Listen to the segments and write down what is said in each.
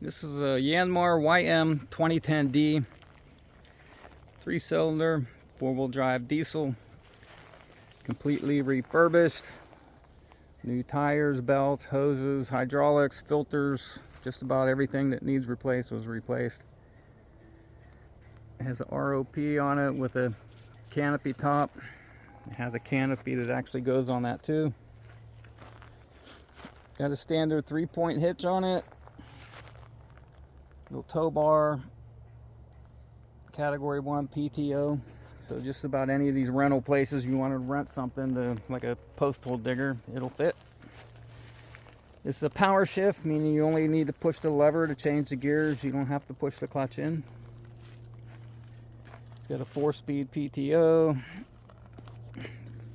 This is a Yanmar YM2010D 3-cylinder 4-wheel drive diesel, completely refurbished. New tires, belts, hoses, hydraulics, filters, just about everything that needs replaced was replaced. It has a ROP on it with a canopy top. It has a canopy that actually goes on that too. Got a standard 3-point hitch on it. Little tow bar, category 1 PTO. So just about any of these rental places you want to rent something to, like a post hole digger, it'll fit. This is a power shift, meaning you only need to push the lever to change the gears. You don't have to push the clutch in. It's got a 4-speed PTO,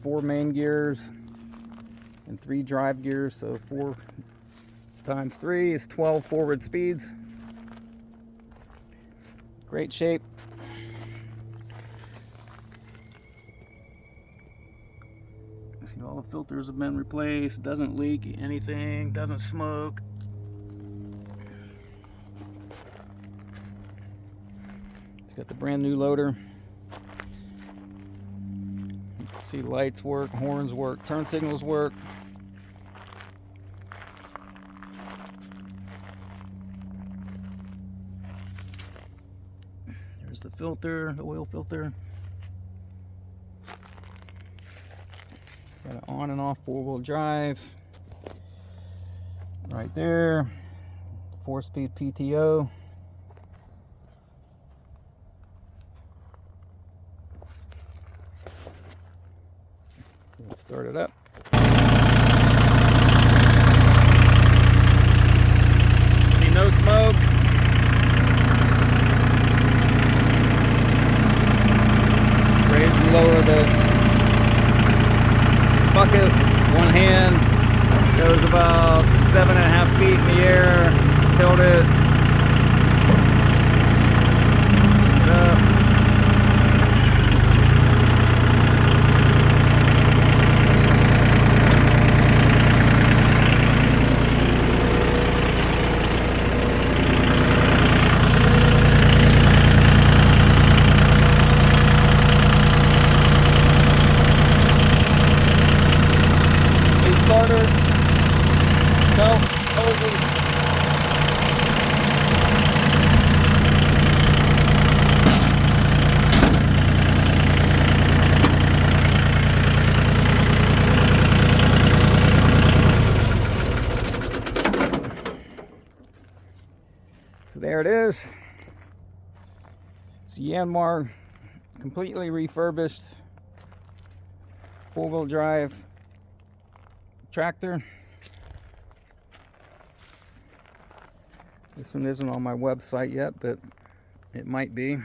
4 main gears, and 3 drive gears. So 4 times 3 is 12 forward speeds. Great shape. See, all the filters have been replaced. Doesn't leak anything, doesn't smoke. It's got the brand new loader. You can see lights work, horns work, turn signals work. There's the filter, the oil filter. Got an on and off 4-wheel drive. Right there. 4-speed PTO. Let's start it up. See, no smoke. Raise and lower the bucket, one hand, goes about 7.5 feet in the air, tilt it, up. Starter, belt, hoses. So there it is. It's Yanmar, completely refurbished 4-wheel drive tractor. This one isn't on my website yet, but it might be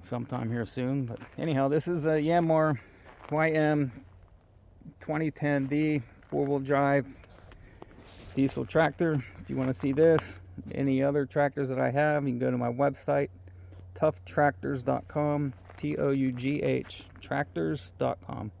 sometime here soon. But anyhow, this is a Yanmar YM2010D 4-wheel drive diesel tractor. If you want to see this, any other tractors that I have, you can go to my website, ToughTractors.com, ToughTractors.com.